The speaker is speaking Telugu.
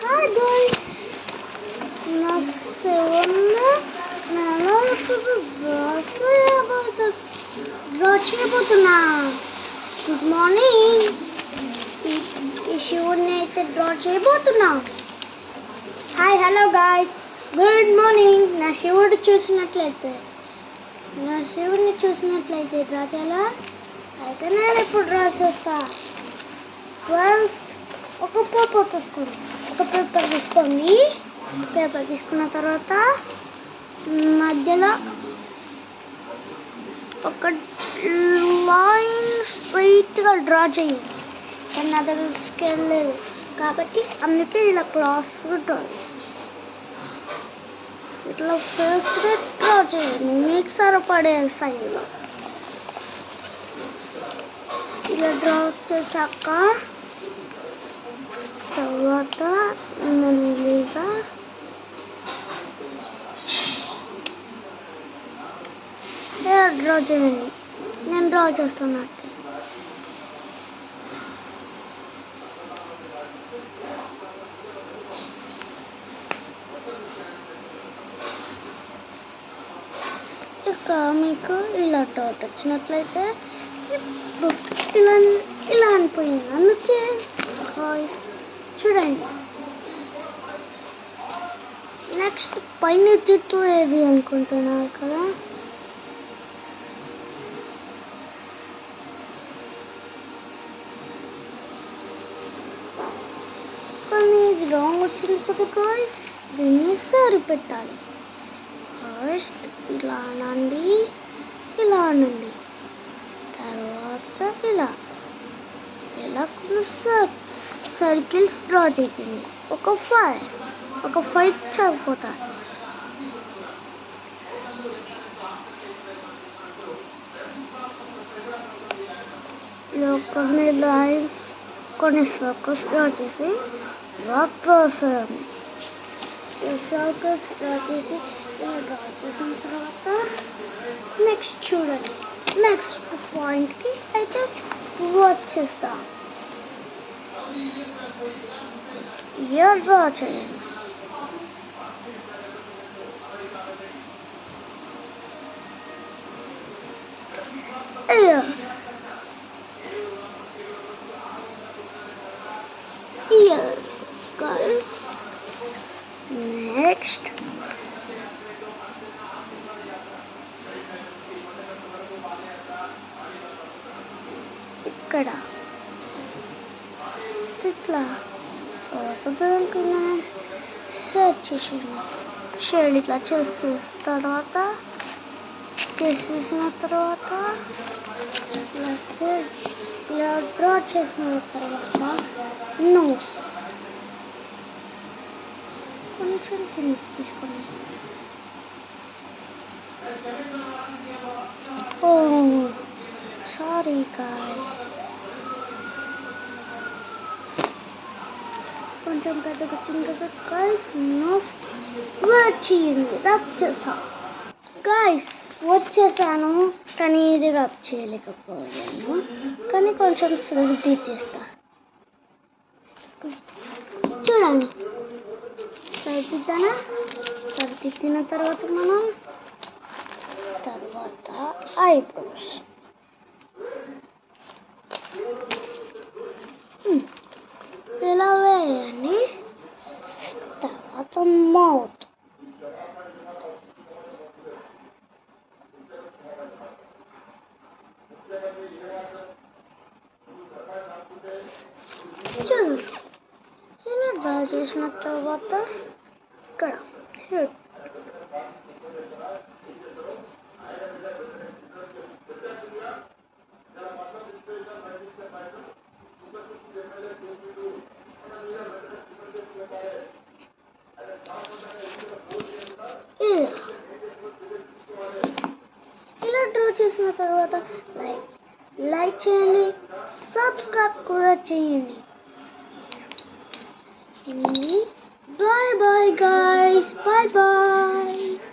హాయ్ గైస్, నా సెవెన్లో నేను డ్రా చేయబోతున్నా. Good morning. ఈ శివుడిని అయితే డ్రా చేయబోతున్నా. Hi hello guys, good morning. నా శివుడిని చూసినట్లయితే డ్రా చేయాలా? అయితే నేను ఇప్పుడు డ్రా చేస్తా. ఫస్ట్ ఒక పేపర్ తీసుకోండి. పేపర్ తీసుకున్న తర్వాత మధ్యలో ఒక లైన్ స్ట్రైట్గా డ్రా చేయండి. కానీ నా దగ్గర స్కేల్ లేదు కాబట్టి అందుకే ఇలా క్రాస్గా డ్రా ఇట్లా ఫేస్గా డ్రా చేయండి. మీకు సరిపడే సైజులో ఇలా డ్రా చేశాక తర్వాత మెల్లిగా డ్రా చేయండి. నేను డ్రా చేస్తున్నట్టు ఇక మీకు ఇలా డౌట్ వచ్చినట్లయితే ఇలా అనిపోయింది. అందుకే గాయ్స్ చూడండి. నెక్స్ట్ పైన జుట్టు ఏది అనుకుంటున్నారు కదా, కానీ ఇది రాంగ్ వచ్చింది కదా గాయ్స్. దీన్ని సరి పెట్టాలి. ఫస్ట్ ఇలా అనండి, తర్వాత ఇలా సర్కిల్స్ డ్రా చేయండి. ఒక ఫైవ్ చనిపోతాయి. కొన్ని లైన్స్ కొన్ని సర్కిల్స్ డ్రా చేసి డ్రా చేసిన తర్వాత నెక్స్ట్ చూడండి. నెక్స్ట్ పాయింట్కి అయితే వచ్చేస్తా. ఇయర్ డ్రా చేయండి. Year guys. నెక్స్ట్ ఇక్కడ ఇట్లా తర్వాత దానికి సెట్ చేసేసిన షేడ్ ఇట్లా చేసేసిన తర్వాత ఇలా డ్రా చేసిన తర్వాత నోస్ కొంచెం కిందకి తీసుకోండి. సారీ గాయ్స్, కొంచెం పెద్దగా వచ్చింది కదా గాయ్స్. నోస్ వచ్చేయండి, రబ్ చేస్తా. గాయ్స్ వచ్చేసాను, కానీ ఇది రబ్ చేయలేకపోయాను. కానీ కొంచెం సరిదిద్దేస్తా. చూడండి, సరిదిద్దిన తర్వాత మనం ఐబ్రోస్ ఇలా వేయండి. తర్వాత మౌత్ చూడండి. ఇలా డ్రా చేసిన తర్వాత ఇక్కడ హెడ్ ఇలా డ్రా చేసిన తర్వాత లైక్ చేయండి, సబ్స్క్రైబ్ కూడా చేయండి. Bye bye guys, bye bye.